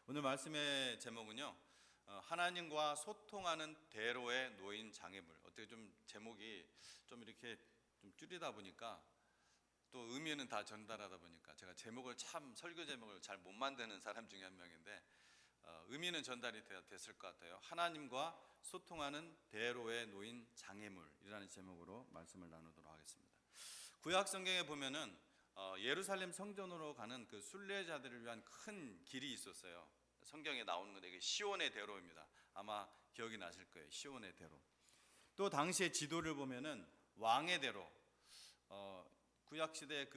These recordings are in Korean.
오늘 말씀의 제목은요, 하나님과 소통하는 대로에 놓인 장애물. 어떻게 좀 제목이 좀 이렇게 좀 줄이다 보니까 또 의미는 다 전달하다 보니까 제가 제목을 참 설교 제목을 잘 못 만드는 사람 중에 한 명인데 의미는 전달이 됐을 것 같아요. 하나님과 소통하는 대로에 놓인 장애물이라는 제목으로 말씀을 나누도록 하겠습니다. 구약 성경에 보면은 예루살렘 성전으로 가는 그 순례자들을 위한 큰 길이 있었어요. 성경에 나오는 건데 이게 시온의 대로입니다. 아마 기억이 나실 거예요. 시온의 대로. 또 당시의 지도를 보면은 왕의 대로. 구약 시대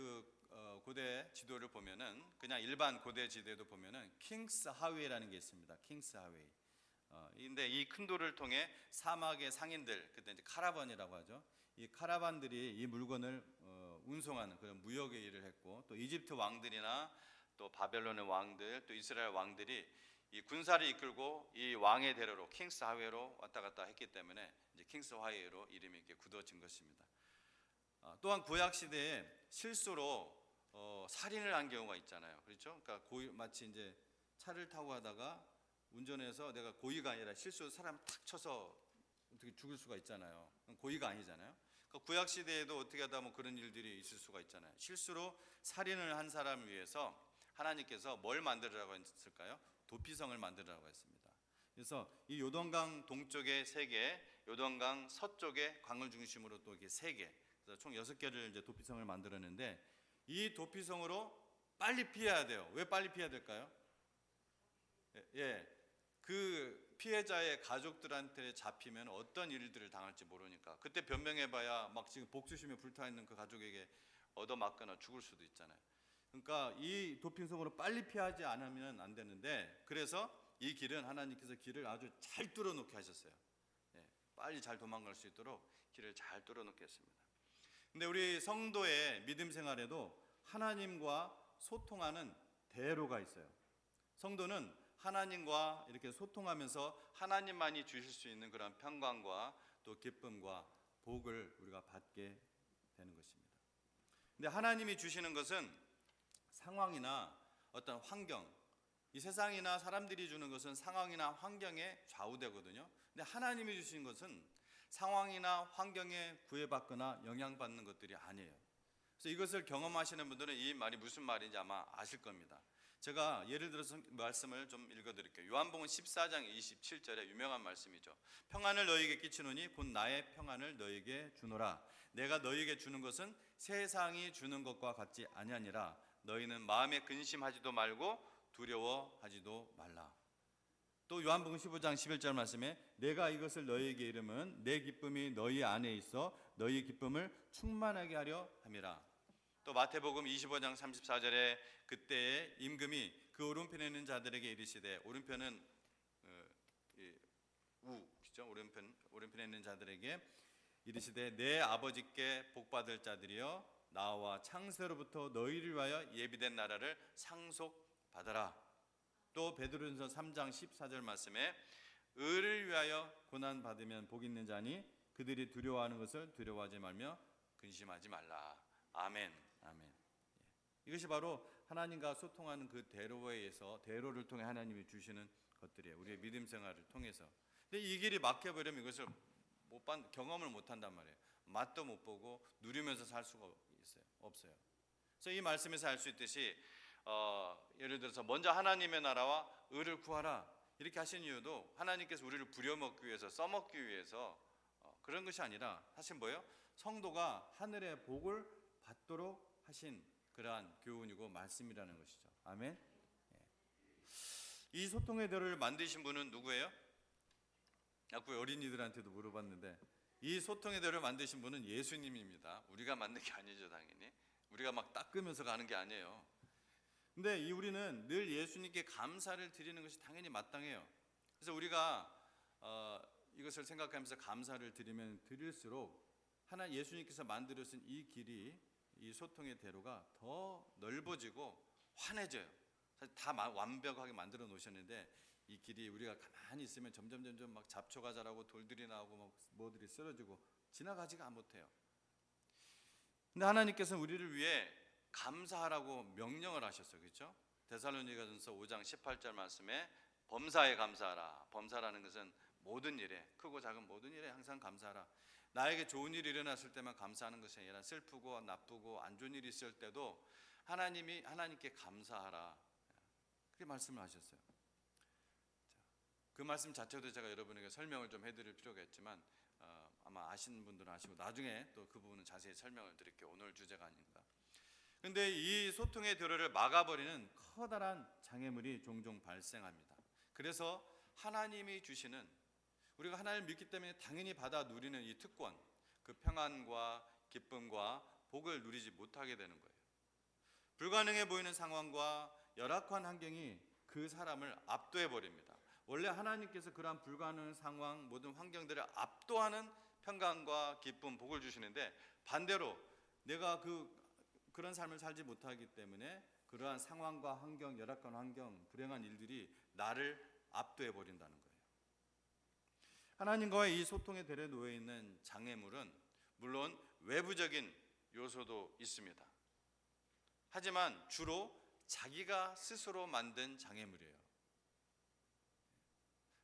고대 지도를 보면은 그냥 일반 고대 지도도 보면은 킹스 하웨이라는 게 있습니다. 킹스 하웨이. 근데 이 큰 도를 통해 사막의 상인들, 그때 이제 카라반이라고 하죠. 이 카라반들이 이 물건을 운송하는 그런 무역의 일을 했고, 또 이집트 왕들이나 또 바벨론의 왕들, 또 이스라엘 왕들이 이 군사를 이끌고 이 왕의 대로로 킹스 하웨이로 왔다 갔다 했기 때문에 이제 킹스 하웨이로 이름이 이렇게 굳어진 것입니다. 또한 구약 시대에 실수로 살인을 한 경우가 있잖아요. 그렇죠? 그러니까 마치 이제 차를 타고 가다가 운전해서 내가 고의가 아니라 실수로 사람 탁 쳐서 어떻게 죽을 수가 있잖아요. 고의가 아니잖아요. 그러니까 구약 시대에도 어떻게 하다 뭐 그런 일들이 있을 수가 있잖아요. 실수로 살인을 한 사람을 위해서 하나님께서 뭘 만들으라고 했을까요? 도피성을 만들으라고 했습니다. 그래서 이 요단강 동쪽에 3개, 요단강 서쪽에 강을 중심으로 또 이렇게 3개, 그래서 총 6개를 이제 도피성을 만들었는데 이 도피성으로 빨리 피해야 돼요. 왜 빨리 피해야 될까요? 그 피해자의 가족들한테 잡히면 어떤 일들을 당할지 모르니까 그때 변명해봐야 막 지금 복수심에 불타있는 그 가족에게 얻어맞거나 죽을 수도 있잖아요. 그러니까 이 도피성으로 빨리 피하지 않으면 안 되는데 그래서 이 길은 하나님께서 길을 아주 잘 뚫어놓게 하셨어요. 빨리 잘 도망갈 수 있도록 길을 잘 뚫어놓게 했습니다. 근데 우리 성도의 믿음 생활에도 하나님과 소통하는 대로가 있어요. 성도는 하나님과 이렇게 소통하면서 하나님만이 주실 수 있는 그런 평강과 또 기쁨과 복을 우리가 받게 되는 것입니다. 근데 하나님이 주시는 것은 상황이나 어떤 환경, 이 세상이나 사람들이 주는 것은 상황이나 환경에 좌우되거든요. 근데 하나님이 주신 것은 상황이나 환경에 구애받거나 영향받는 것들이 아니에요. 그래서 이것을 경험하시는 분들은 이 말이 무슨 말인지 아마 아실 겁니다. 제가 예를 들어서 말씀을 좀 읽어드릴게요. 요한복음 14장 27절에 유명한 말씀이죠. 평안을 너희에게 끼치노니 곧 나의 평안을 너희에게 주노라. 내가 너희에게 주는 것은 세상이 주는 것과 같지 아니하니라. 너희는 마음에 근심하지도 말고 두려워하지도 말라. 또 요한복음 15장 11절 말씀에 내가 이것을 너희에게 이름은 내 기쁨이 너희 안에 있어 너희 기쁨을 충만하게 하려 함이라. 또 마태복음 25장 34절에 그때에 임금이 그 오른편에 있는 자들에게 이르시되, 오른편은 우죠. 오른편에 있는 자들에게 이르시되 내 아버지께 복받을 자들이여 나와 창세로부터 너희를 위하여 예비된 나라를 상속받아라. 또 베드로전서 3장 14절 말씀에 의를 위하여 고난 받으면 복 있는 자니 그들이 두려워하는 것을 두려워하지 말며 근심하지 말라. 아멘. 아멘. 이것이 바로 하나님과 소통하는 그 대로를 통해 하나님이 주시는 것들이에요. 우리의 믿음 생활을 통해서. 근데 이 길이 막혀버리면 이것을 경험을 못한단 말이에요. 맛도 못 보고 누리면서 살 수가 없어요. 그래서 이 말씀에서 알 수 있듯이 예를 들어서 먼저 하나님의 나라와 의를 구하라 이렇게 하신 이유도 하나님께서 우리를 부려먹기 위해서, 써먹기 위해서 그런 것이 아니라 사실 뭐예요? 성도가 하늘의 복을 받도록 하신 그러한 교훈이고 말씀이라는 것이죠. 아멘. 이 소통의 대로를 만드신 분은 누구예요? 아까 어린이들한테도 물어봤는데 이 소통의 대로를 만드신 분은 예수님입니다. 우리가 만든 게 아니죠, 당연히. 우리가 막 닦으면서 가는 게 아니에요. 근데 우리는 늘 예수님께 감사를 드리는 것이 당연히 마땅해요. 그래서 우리가 이것을 생각하면서 감사를 드리면 드릴수록 예수님께서 만들어진 이 길이, 이 소통의 대로가 더 넓어지고 환해져요. 사실 다 완벽하게 만들어 놓으셨는데 이 길이 우리가 가만히 있으면 점점 막 잡초가 자라고 돌들이 나오고 막 뭐들이 쓰러지고 지나가지가 못해요. 근데 하나님께서는 우리를 위해 감사하라고 명령을 하셨어요. 그렇죠? 데살로니가전서 5장 18절 말씀에 범사에 감사하라. 범사라는 것은 모든 일에, 크고 작은 모든 일에 항상 감사하라. 나에게 좋은 일이 일어났을 때만 감사하는 것이 아니라 슬프고 나쁘고 안 좋은 일이 있을 때도 하나님께 감사하라. 그렇게 말씀을 하셨어요. 그 말씀 자체도 제가 여러분에게 설명을 좀 해드릴 필요가 있지만 아마 아시는 분들은 아시고 나중에 또 그 부분은 자세히 설명을 드릴게요. 오늘 주제가 아닙니다. 그런데 이 소통의 도로를 막아버리는 커다란 장애물이 종종 발생합니다. 그래서 하나님이 주시는, 우리가 하나님을 믿기 때문에 당연히 받아 누리는 이 특권, 그 평안과 기쁨과 복을 누리지 못하게 되는 거예요. 불가능해 보이는 상황과 열악한 환경이 그 사람을 압도해 버립니다. 원래 하나님께서 그러한 불가능한 상황, 모든 환경들을 압도하는 평강과 기쁨, 복을 주시는데 반대로 내가 그런 삶을 살지 못하기 때문에 그러한 상황과 환경, 열악한 환경, 불행한 일들이 나를 압도해 버린다는 거예요. 하나님과의 이 소통의 대례에 놓여 있는 장애물은 물론 외부적인 요소도 있습니다. 하지만 주로 자기가 스스로 만든 장애물이에요.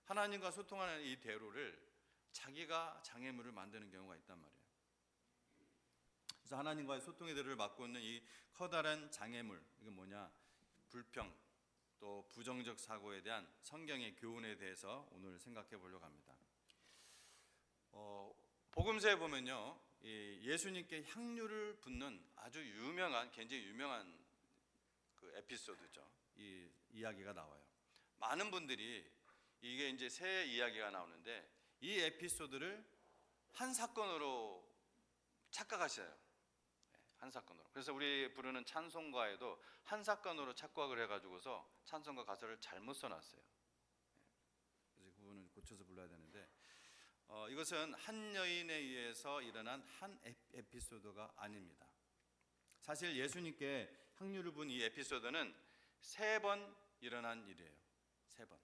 하나님과 소통하는 이 대로를 자기가 장애물을 만드는 경우가 있단 말이에요. 그래서 하나님과의 소통의 대로를 막고 있는 이 커다란 장애물, 이건 뭐냐? 불평, 또 부정적 사고에 대한 성경의 교훈에 대해서 오늘 생각해 보려고 합니다. 복음서에 보면요, 예수님께 향유를 붓는 아주 유명한, 굉장히 유명한 그 에피소드죠. 이 이야기가 나와요. 많은 분들이 이게 이제 새 이야기가 나오는데 이 에피소드를 한 사건으로 착각하셔요. 한 사건으로. 그래서 우리 부르는 찬송가에도 한 사건으로 착각을 해가지고서 찬송가 가사를 잘못 써놨어요. 그래서 그 부분은 고쳐서 불러야 되는데 이것은 한 여인에 의해서 일어난 한 에피소드가 아닙니다. 사실 예수님께 향유를 분 이 에피소드는 3번 일어난 일이에요. 3번.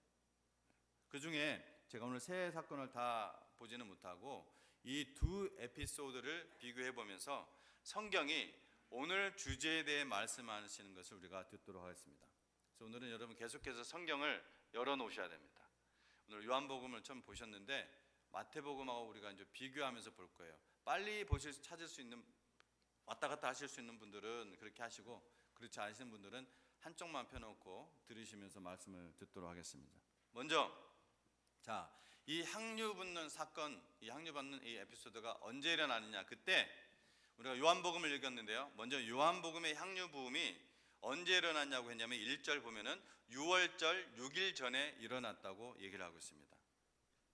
그 중에 제가 오늘 세 사건을 다 보지는 못하고 이 두 에피소드를 비교해 보면서 성경이 오늘 주제에 대해 말씀하시는 것을 우리가 듣도록 하겠습니다. 그래서 오늘은 여러분 계속해서 성경을 열어놓으셔야 됩니다. 오늘 요한복음을 처음 보셨는데 마태복음하고 우리가 이제 비교하면서 볼 거예요. 빨리 찾을 수 있는, 왔다 갔다 하실 수 있는 분들은 그렇게 하시고, 그렇지 않으신 분들은 한쪽만 펴놓고 들으시면서 말씀을 듣도록 하겠습니다. 먼저 이 향유 붓는 사건, 이 향유 붓는 이 에피소드가 언제 일어나느냐? 그때 우리가 요한복음을 읽었는데요. 먼저 요한복음의 향유 부음이 언제 일어났냐고 했냐면 1절 보면은 6월절 6일 전에 일어났다고 얘기를 하고 있습니다.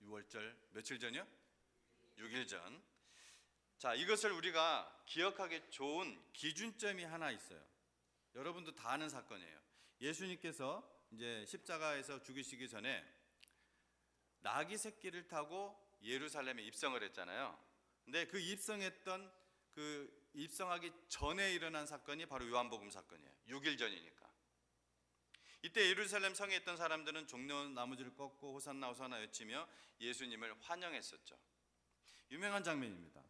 6월절 며칠 전이요? 6일 전. 자, 이것을 우리가 기억하기 좋은 기준점이 하나 있어요. 여러분도 다 아는 사건이에요. 예수님께서 이제 십자가에서 죽으시기 전에 나귀 새끼를 타고 예루살렘에 입성을 했잖아요. 근데 그 입성하기 전에 일어난 사건이 바로 요한복음 사건이에요. 6일 전이니까. 이때 예루살렘 성에 있던 사람들은 종려나무줄을 꺾고 호산나 호산나 외치며 예수님을 환영했었죠. 유명한 장면입니다.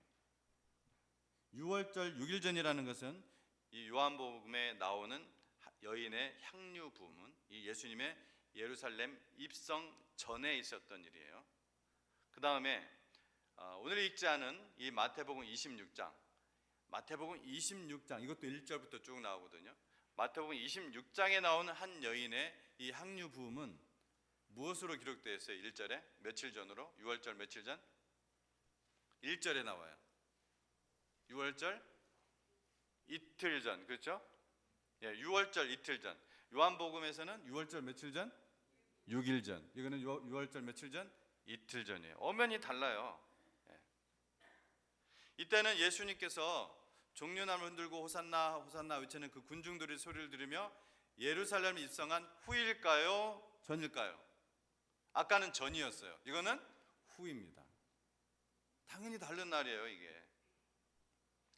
6월절 6일 전이라는 것은 이 요한복음에 나오는 여인의 향유 부음은 이 예수님의 예루살렘 입성 전에 있었던 일이에요. 그 다음에 오늘 읽지 않은 이 마태복음 26장, 마태복음 26장 이것도 1절부터 쭉 나오거든요. 마태복음 26장에 나오는 한 여인의 이 향유 부음은 무엇으로 기록되어 있어요? 1절에 며칠 전으로? 6월절 며칠 전? 1절에 나와요. 6월절 이틀 전, 그렇죠? 예, 6월절 이틀 전. 요한복음에서는 6월절 며칠 전? 6일 전. 이거는 6월절 며칠 전? 이틀 전이에요. 엄연히 달라요. 예. 이때는 예수님께서 종려나무 흔들고 호산나 호산나 외치는 그 군중들의 소리를 들으며 예루살렘에 입성한 후일까요? 전일까요? 아까는 전이었어요. 이거는 후입니다. 당연히 다른 날이에요, 이게.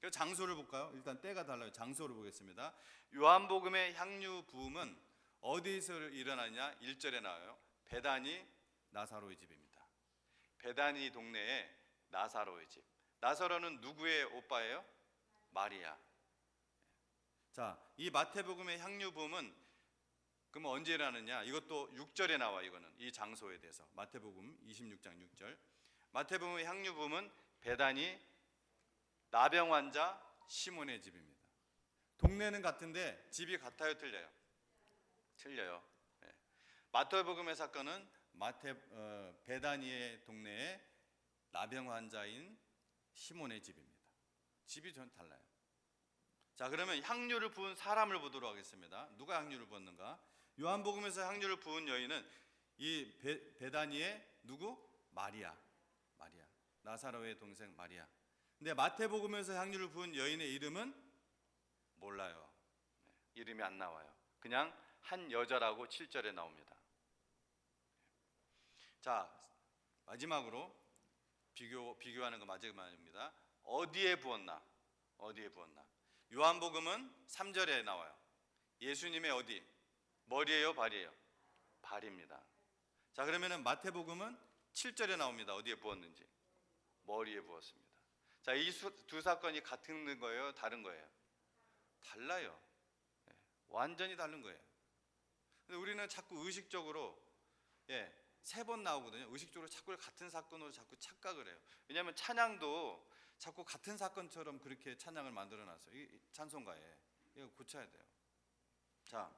그래서 장소를 볼까요? 일단 때가 달라요. 장소를 보겠습니다. 요한복음의 향유 부음은 어디서 일어나냐? 1절에 나와요. 베다니 나사로의 집입니다. 베다니 동네에 나사로의 집. 나사로는 누구의 오빠예요? 마리아. 자, 이 마태복음의 향유 부음은 그러면 언제 일어나느냐? 이것도 6절에 나와. 이거는 이 장소에 대해서 마태복음 26장 6절. 마태복음의 향유 부음은 베다니 나병 환자 시몬의 집입니다. 동네는 같은데 집이 같아요, 틀려요? 틀려요. 네. 마태복음의 사건은 베다니의 동네에 나병 환자인 시몬의 집입니다. 집이 전 달라요. 자, 그러면 향유를 부은 사람을 보도록 하겠습니다. 누가 향유를 부었는가? 요한복음에서 향유를 부은 여인은 이 베다니의 누구? 마리아. 나사로의 동생 마리아. 근데 마태복음에서 향유를 부은 여인의 이름은 몰라요. 이름이 안 나와요. 그냥 한 여자라고 7절에 나옵니다. 자, 마지막으로 비교하는 거 마지막입니다. 어디에 부었나? 요한복음은 3절에 나와요. 예수님의 어디? 머리예요, 발이에요? 발입니다. 자, 그러면은 마태복음은 7절에 나옵니다. 어디에 부었는지? 머리에 부었습니다. 자, 이 두 사건이 같은 거예요, 다른 거예요? 달라요. 완전히 다른 거예요. 근데 우리는 자꾸 의식적으로 3번 나오거든요. 의식적으로 자꾸 같은 사건으로 자꾸 착각을 해요. 왜냐하면 찬양도 자꾸 같은 사건처럼 그렇게 찬양을 만들어놨어요. 이 찬송가에. 이거 고쳐야 돼요. 자,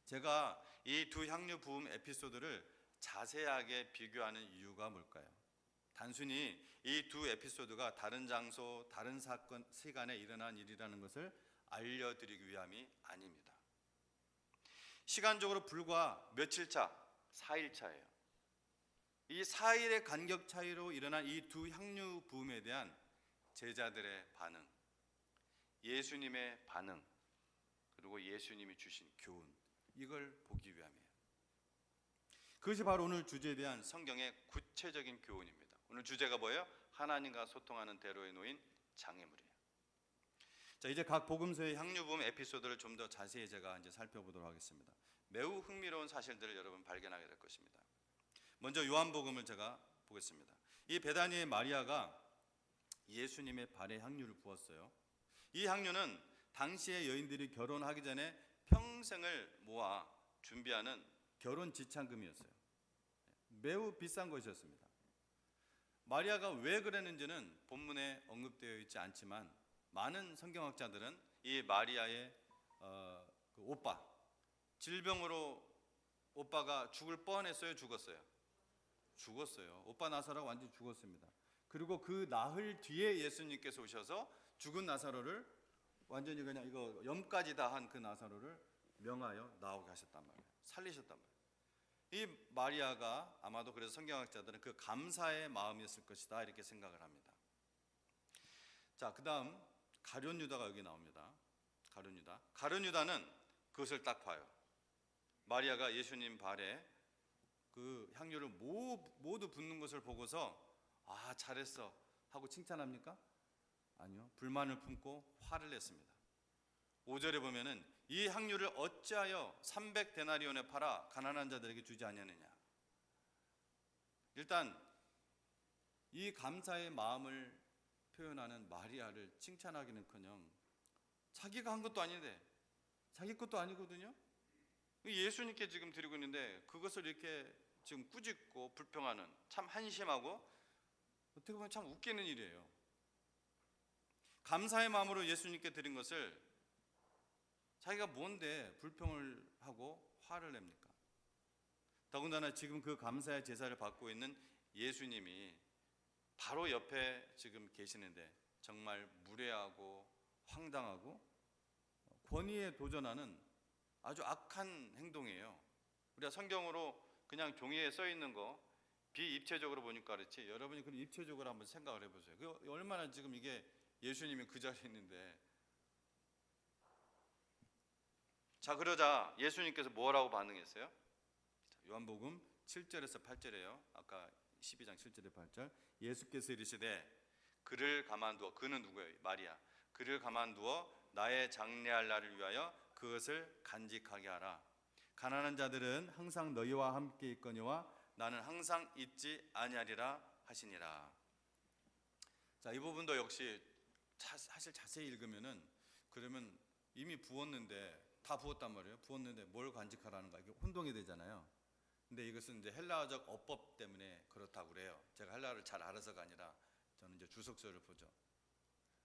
제가 이 두 향유 부음 에피소드를 자세하게 비교하는 이유가 뭘까요? 단순히 이 두 에피소드가 다른 장소, 다른 사건, 시간에 일어난 일이라는 것을 알려드리기 위함이 아닙니다. 시간적으로 불과 며칠 차, 4일 차예요. 이 4일의 간격 차이로 일어난 이 두 향유 부음에 대한 제자들의 반응, 예수님의 반응, 그리고 예수님이 주신 교훈, 이걸 보기 위함이에요. 그것이 바로 오늘 주제에 대한 성경의 구체적인 교훈입니다. 오늘 주제가 뭐예요? 하나님과 소통하는 대로에 놓인 장애물이에요. 자, 이제 각 복음서의 향유 부음 에피소드를 좀 더 자세히 제가 이제 살펴보도록 하겠습니다. 매우 흥미로운 사실들을 여러분 발견하게 될 것입니다. 먼저 요한복음을 제가 보겠습니다. 이 베다니의 마리아가 예수님의 발에 향유를 부었어요. 이 향유는 당시의 여인들이 결혼하기 전에 평생을 모아 준비하는 결혼 지참금이었어요. 매우 비싼 것이었습니다. 마리아가 왜 그랬는지는 본문에 언급되어 있지 않지만 많은 성경학자들은 이 마리아의 그 오빠, 질병으로 오빠가 죽을 뻔했어요, 죽었어요? 죽었어요. 오빠 나사로가 완전히 죽었습니다. 그리고 그 나흘 뒤에 예수님께서 오셔서 죽은 나사로를 완전히 그냥 이거 염까지 다 한 그 나사로를 명하여 나오게 하셨단 말이에요. 살리셨단 말이에요. 이 마리아가 아마도 그래서 성경학자들은 그 감사의 마음이었을 것이다 이렇게 생각을 합니다. 자, 그 다음 가룟 유다가 여기 나옵니다. 가룟 유다는 그것을 딱 봐요. 마리아가 예수님 발에 그 향유를 모두 붓는 것을 보고서 아, 잘했어 하고 칭찬합니까? 아니요. 불만을 품고 화를 냈습니다. 5절에 보면은 이 향유를 어찌하여 300데나리온에 팔아 가난한 자들에게 주지 아니하느냐. 일단 이 감사의 마음을 표현하는 마리아를 칭찬하기는커녕 자기가 한 것도 아닌데 자기 것도 아니거든요. 예수님께 지금 드리고 있는데 그것을 이렇게 지금 꾸짖고 불평하는, 참 한심하고 어떻게 보면 참 웃기는 일이에요. 감사의 마음으로 예수님께 드린 것을 자기가 뭔데 불평을 하고 화를 냅니까? 더군다나 지금 그 감사의 제사를 받고 있는 예수님이 바로 옆에 지금 계시는데 정말 무례하고 황당하고 권위에 도전하는 아주 악한 행동이에요. 우리가 성경으로 그냥 종이에 써 있는 거 비입체적으로 보니까 그렇지, 여러분이 그런 입체적으로 한번 생각을 해보세요. 그 얼마나 지금 이게 예수님이 그 자리에 있는데. 자, 그러자 예수님께서 뭐라고 반응했어요? 요한복음 7절에서 8절이에요. 아까 12장 7절에 8절. 예수께서 이르시되 그를 가만두어, 그는 누구예요? 마리아. 그를 가만두어 나의 장례할 날을 위하여 그것을 간직하게 하라. 가난한 자들은 항상 너희와 함께 있거니와 나는 항상 있지 아니하리라 하시니라. 자, 이 부분도 역시 사실 자세히 읽으면은 그러면 이미 부었는데 다 부었단 말이에요. 부었는데 뭘 간직하라는 거야? 이게 혼동이 되잖아요. 근데 이것은 이제 헬라어적 어법 때문에 그렇다고 그래요. 제가 헬라어를 잘 알아서가 아니라 저는 이제 주석서를 보죠.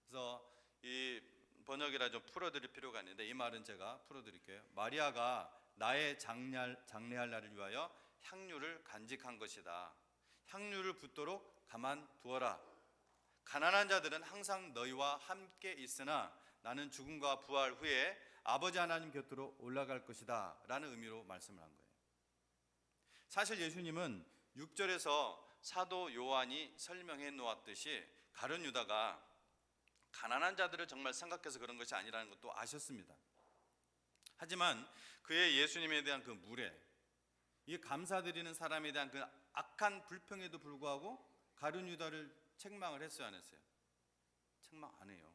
그래서 이 번역이라 좀 풀어드릴 필요가 있는데 이 말은 제가 풀어드릴게요. 마리아가 나의 장례할 날을 위하여 향유를 간직한 것이다. 향유를 붓도록 가만두어라. 가난한 자들은 항상 너희와 함께 있으나 나는 죽음과 부활 후에 아버지 하나님 곁으로 올라갈 것이다 라는 의미로 말씀을 한 거예요. 사실 예수님은 6절에서 사도 요한이 설명해 놓았듯이 가룟 유다가 가난한 자들을 정말 생각해서 그런 것이 아니라는 것도 아셨습니다. 하지만 그의 예수님에 대한 그 무례, 이 감사드리는 사람에 대한 그 악한 불평에도 불구하고 가룟 유다를 책망을 했어요, 안 했어요? 책망 안 해요.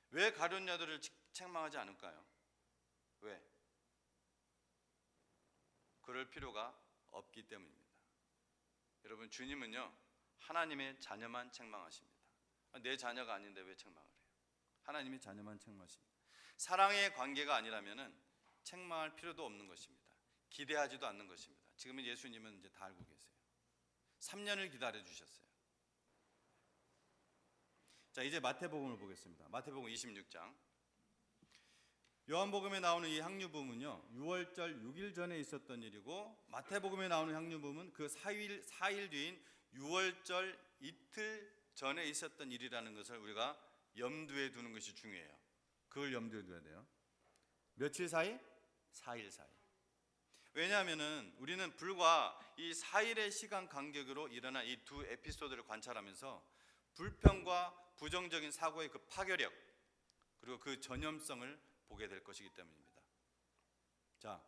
왜 가룟 유다를 책망하지 않을까요? 왜? 그럴 필요가 없기 때문입니다. 여러분, 주님은요 하나님의 자녀만 책망하십니다. 내 자녀가 아닌데 왜 책망을 해요? 하나님의 자녀만 책망하십니다. 사랑의 관계가 아니라면은 책망할 필요도 없는 것입니다. 기대하지도 않는 것입니다. 지금은 예수님은 이제 다 알고 계세요. 3년을 기다려 주셨어요. 자, 이제 마태복음을 보겠습니다. 마태복음 26장. 요한복음에 나오는 이 향유 부음은요 6월절 6일 전에 있었던 일이고, 마태복음에 나오는 향유 부음은 그 4일 뒤인 6월절 이틀 전에 있었던 일이라는 것을 우리가 염두에 두는 것이 중요해요. 그걸 염두에 둬야 돼요. 며칠 사이? 4일 사이. 왜냐하면은 우리는 불과 이 4일의 시간 간격으로 일어난 이 두 에피소드를 관찰하면서 불평과 부정적인 사고의 그 파괴력, 그리고 그 전염성을 보게 될 것이기 때문입니다. 자,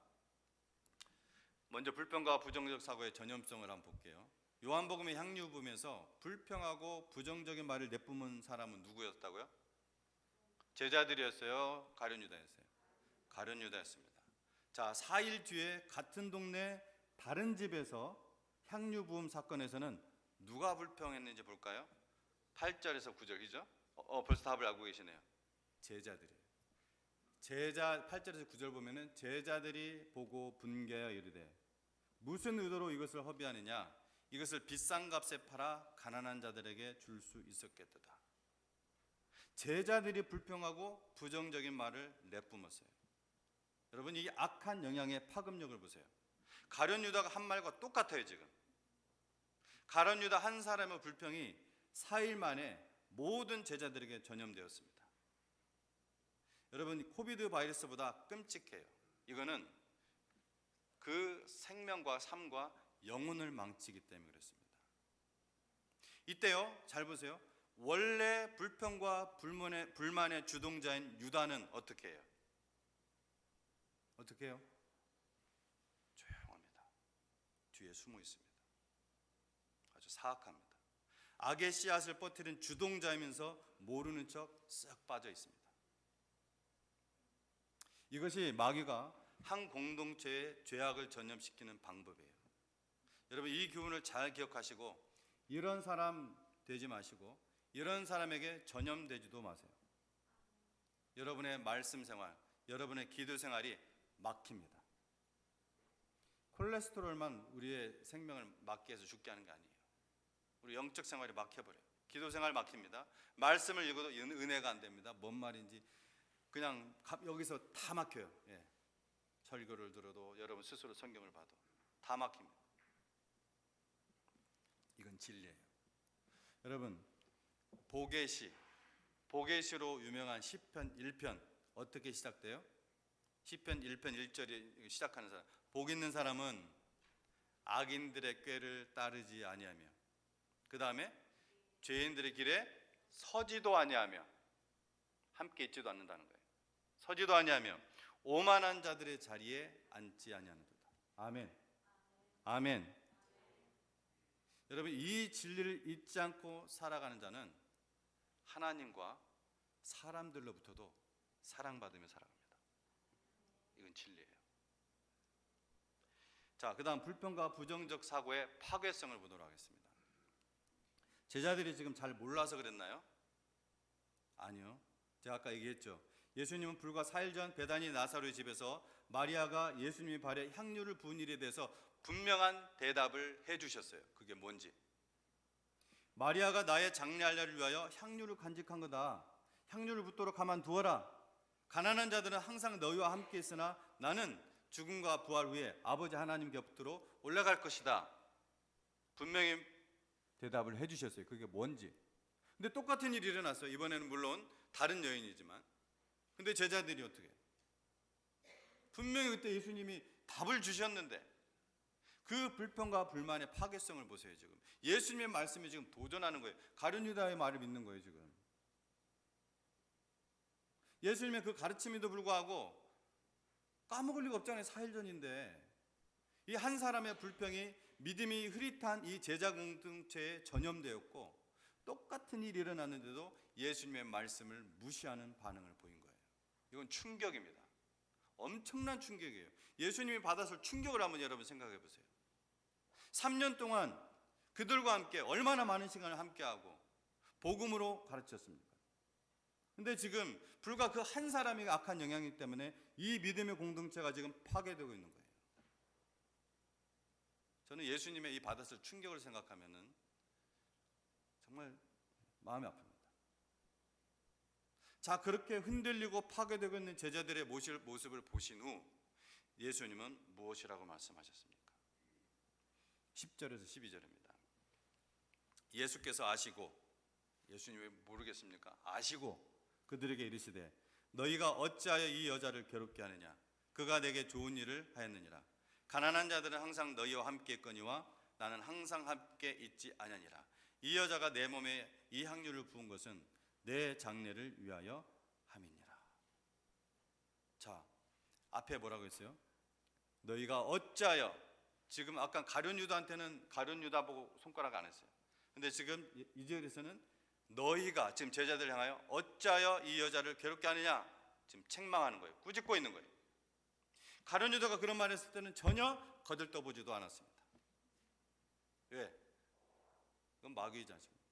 먼저 불평과 부정적 사고의 전염성을 한번 볼게요. 요한복음의 향유 부음에서 불평하고 부정적인 말을 내뿜은 사람은 누구였다고요? 제자들이었어요? 가룟 유다였어요? 가룟 유다였습니다. 자, 4일 뒤에 같은 동네 다른 집에서 향유 부음 사건에서는 누가 불평했는지 볼까요? 8절에서 9절이죠? 벌써 답을 알고 계시네요. 제자들이에요. 8절에서 9절 보면은 제자들이 보고 분개하여 이르되 무슨 의도로 이것을 허비하느냐? 이것을 비싼 값에 팔아 가난한 자들에게 줄 수 있었겠도다. 제자들이 불평하고 부정적인 말을 내뿜었어요. 여러분, 이 악한 영향의 파급력을 보세요. 가룟 유다가 한 말과 똑같아요. 지금 가룟 유다 한 사람의 불평이 4일 만에 모든 제자들에게 전염되었습니다. 여러분, 코비드 바이러스보다 끔찍해요. 이거는 그 생명과 삶과 영혼을 망치기 때문에 그렇습니다. 이때요, 잘 보세요. 원래 불평과 불만의 주동자인 유다는 어떻게 해요? 어떻게 해요? 조용합니다. 뒤에 숨어 있습니다. 아주 사악합니다. 악의 씨앗을 퍼뜨린 주동자이면서 모르는 척 쓱 빠져 있습니다. 이것이 마귀가 한 공동체의 죄악을 전염시키는 방법이에요. 여러분, 이 교훈을 잘 기억하시고 이런 사람 되지 마시고 이런 사람에게 전염되지도 마세요. 여러분의 말씀 생활, 여러분의 기도 생활이 막힙니다. 콜레스테롤만 우리의 생명을 막게 해서 죽게 하는 게 아니에요. 우리 영적 생활이 막혀버려요. 기도 생활 막힙니다. 말씀을 읽어도 은혜가 안 됩니다. 뭔 말인지 그냥 여기서 다 막혀요. 예. 설교를 들어도 여러분 스스로 성경을 봐도 다 막힙니다. 이건 진리예요. 여러분, 보게시로 유명한 시편 1편 어떻게 시작돼요? 시편 1편 1절이 시작하는 사람, 복 있는 사람은 악인들의 꾀를 따르지 아니하며, 그 다음에 죄인들의 길에 서지도 아니하며, 함께 있지도 않는다는 거예요. 서지도 아니하며 오만한 자들의 자리에 앉지 아니하는도다. 아멘. 아멘. 여러분, 이 진리를 잊지 않고 살아가는 자는 하나님과 사람들로부터도 사랑받으며 살아갑니다. 이건 진리예요. 자, 그 다음 불평과 부정적 사고의 파괴성을 보도록 하겠습니다. 제자들이 지금 잘 몰라서 그랬나요? 아니요. 제가 아까 얘기했죠. 예수님은 불과 4일 전 베다니 나사로의 집에서 마리아가 예수님의 발에 향유를 부은 일에 대해서 분명한 대답을 해주셨어요. 그게 뭔지. 마리아가 나의 장례할례를 위하여 향유를 간직한 거다. 향유를 붓도록 가만두어라. 가난한 자들은 항상 너희와 함께 있으나 나는 죽음과 부활 후에 아버지 하나님 곁으로 올라갈 것이다. 분명히 대답을 해주셨어요. 그게 뭔지. 근데 똑같은 일이 일어났어요. 이번에는 물론 다른 여인이지만. 근데 제자들이 어떻게 해요? 분명히 그때 예수님이 답을 주셨는데 그 불평과 불만의 파괴성을 보세요. 지금 예수님의 말씀이 지금 도전하는 거예요. 가룟 유다의 말을 믿는 거예요. 지금 예수님의 그 가르침에도 불구하고 까먹을 리가 없잖아요. 4일 전인데 이 한 사람의 불평이 믿음이 흐릿한 이 제자 공동체에 전염되었고 똑같은 일이 일어났는데도 예수님의 말씀을 무시하는 반응을 보인 거예요. 이건 충격입니다. 엄청난 충격이에요. 예수님이 받았을 충격을 한번 여러분 생각해 보세요. 3년 동안 그들과 함께 얼마나 많은 시간을 함께하고 복음으로 가르쳤습니까? 근데 지금 불과 그 한 사람이 악한 영향이기 때문에 이 믿음의 공동체가 지금 파괴되고 있는 거예요. 저는 예수님의 이 받았을 충격을 생각하면은 정말 마음이 아픕니다. 자, 그렇게 흔들리고 파괴되고 있는 제자들의 모습을 보신 후 예수님은 무엇이라고 말씀하셨습니까? 10절에서 12절입니다. 예수께서 아시고, 예수님이 모르겠습니까? 아시고 그들에게 이르시되 너희가 어찌하여 이 여자를 괴롭게 하느냐? 그가 내게 좋은 일을 하였느니라. 가난한 자들은 항상 너희와 함께 있거니와 나는 항상 함께 있지 아니하니라. 이 여자가 내 몸에 이 향유를 부은 것은 내 장례를 위하여 함이니라. 자, 앞에 뭐라고 했어요? 너희가 어찌하여, 지금 아까 가룟 유다한테는 가룟 유다 보고 손가락 안 했어요. 근데 지금 이 절에서는 너희가, 지금 제자들 향하여 어찌하여 이 여자를 괴롭게 하느냐, 지금 책망하는 거예요. 꾸짖고 있는 거예요. 가룟 유다가 그런 말 했을 때는 전혀 거들떠보지도 않았습니다. 왜? 그건 마귀이지 않습니까?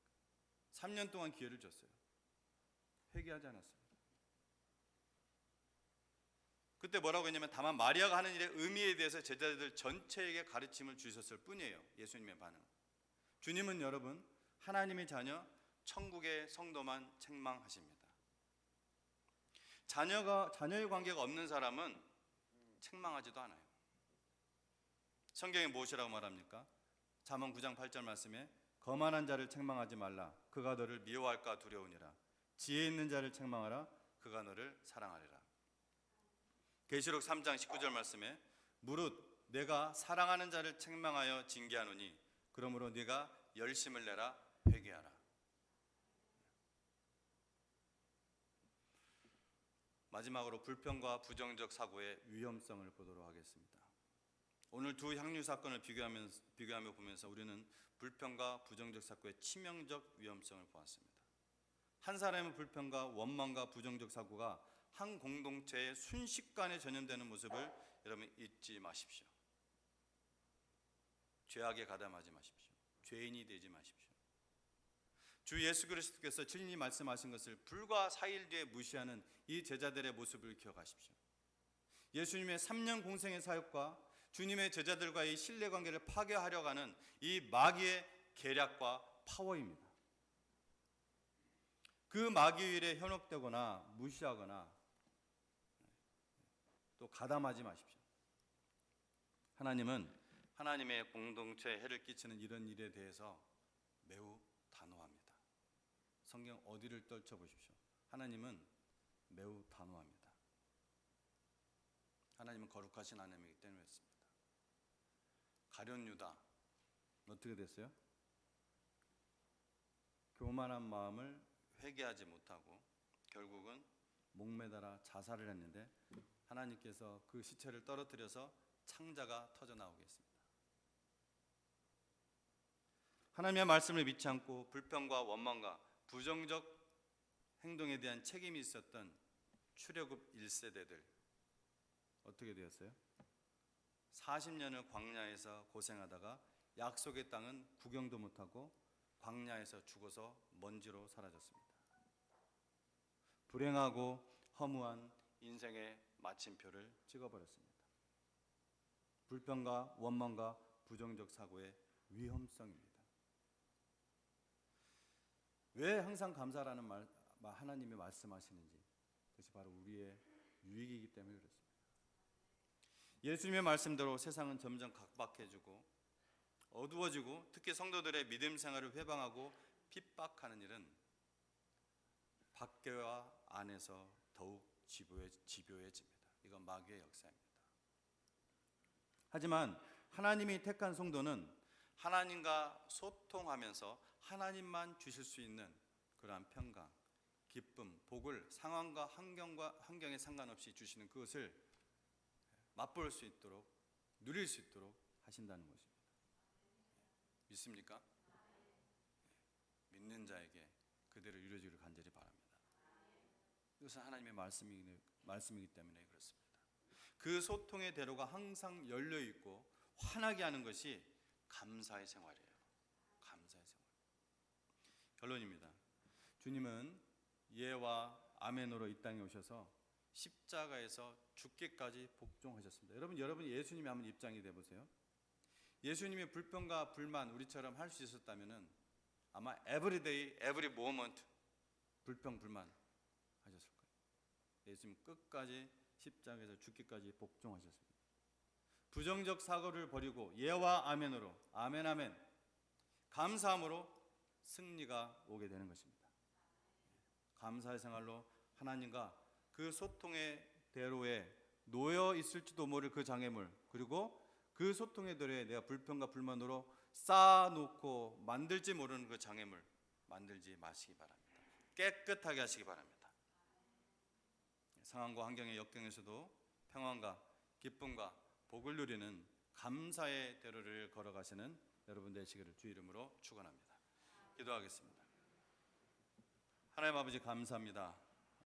3년 동안 기회를 줬어요. 회개하지 않았습니다. 그때 뭐라고 했냐면 다만 마리아가 하는 일의 의미에 대해서 제자들 전체에게 가르침을 주셨을 뿐이에요. 예수님의 반응. 주님은 여러분 하나님의 자녀, 천국의 성도만 책망하십니다. 자녀의 관계가 없는 사람은 책망하지도 않아요. 성경에 무엇이라고 말합니까? 잠언 9장 8절 말씀에 거만한 자를 책망하지 말라. 그가 너를 미워할까 두려우니라. 지혜 있는 자를 책망하라. 그가 너를 사랑하리라. 계시록 3장 19절 말씀에 무릇 내가 사랑하는 자를 책망하여 징계하노니 그러므로 네가 열심을 내라 회개하라. 마지막으로 불평과 부정적 사고의 위험성을 보도록 하겠습니다. 오늘 두 향유 사건을 비교하며 보면서 우리는 불평과 부정적 사고의 치명적 위험성을 보았습니다. 한 사람의 불평과 원망과 부정적 사고가 한 공동체의 순식간에 전염되는 모습을 여러분 잊지 마십시오. 죄악에 가담하지 마십시오. 죄인이 되지 마십시오. 주 예수 그리스도께서 친히 말씀하신 것을 불과 4일 뒤에 무시하는 이 제자들의 모습을 기억하십시오. 예수님의 3년 공생의 사역과 주님의 제자들과의 신뢰관계를 파괴하려고 하는 이 마귀의 계략과 파워입니다. 그 마귀의 일에 현혹되거나 무시하거나 또 가담하지 마십시오. 하나님은 하나님의 공동체에 해를 끼치는 이런 일에 대해서 매우 단호합니다. 성경 어디를 떨쳐보십시오. 하나님은 매우 단호합니다. 하나님은 거룩하신 하나님이기 때문에 그렇습니다. 가룟 유다 어떻게 됐어요? 교만한 마음을 회개하지 못하고 결국은 목매달아 자살을 했는데 하나님께서 그 시체를 떨어뜨려서 창자가 터져 나오게 했습니다. 하나님의 말씀을 믿지 않고 불평과 원망과 부정적 행동에 대한 책임이 있었던 출애굽 1세대들 어떻게 되었어요? 40년을 광야에서 고생하다가 약속의 땅은 구경도 못하고 광야에서 죽어서 먼지로 사라졌습니다. 불행하고 허무한 인생의 마침표를 찍어버렸습니다. 불평과 원망과 부정적 사고의 위험성입니다. 왜 항상 감사라는 말 하나님이 말씀하시는지, 그것이 바로 우리의 유익이기 때문에 그렇습니다. 예수님의 말씀대로 세상은 점점 각박해지고 어두워지고, 특히 성도들의 믿음 생활을 회방하고 핍박하는 일은 밖과 안에서 더욱 집요해집니다. 이건 마귀의 역사입니다. 하지만 하나님이 택한 성도는 하나님과 소통하면서 하나님만 주실 수 있는 그러한 평강, 기쁨, 복을 상황과 환경에 상관없이 주시는 그것을 맛볼 수 있도록, 누릴 수 있도록 하신다는 것입니다. 믿습니까? 믿는 자에게 그대로 이루어지기를 간절히 바랍니다. 이것은 하나님의 말씀이기 때문에 그렇습니다. 그 소통의 대로가 항상 열려 있고 환하게 하는 것이 감사의 생활이에요. 감사의 생활. 결론입니다. 주님은 예와 아멘으로 이 땅에 오셔서 십자가에서 죽기까지 복종하셨습니다. 여러분 예수님이 한번 입장이 돼 보세요. 예수님이 불평과 불만 우리처럼 할 수 있었다면은 아마 every day, every moment 불평 불만 하셨을 거예요. 예수님 끝까지 십자가에서 죽기까지 복종하셨습니다. 부정적 사고를 버리고 예와 아멘으로, 아멘 아멘, 감사함으로 승리가 오게 되는 것입니다. 감사의 생활로 하나님과 그 소통의 대로에 놓여 있을지도 모를 그 장애물, 그리고 그 소통의 대로에 내가 불평과 불만으로 쌓아놓고 만들지 모르는 그 장애물 만들지 마시기 바랍니다. 깨끗하게 하시기 바랍니다. 상황과 환경의 역경에서도 평안과 기쁨과 복을 누리는 감사의 대로를 걸어가시는 여러분 되시기를 주 이름으로 축원합니다. 기도하겠습니다. 하나님 아버지 감사합니다.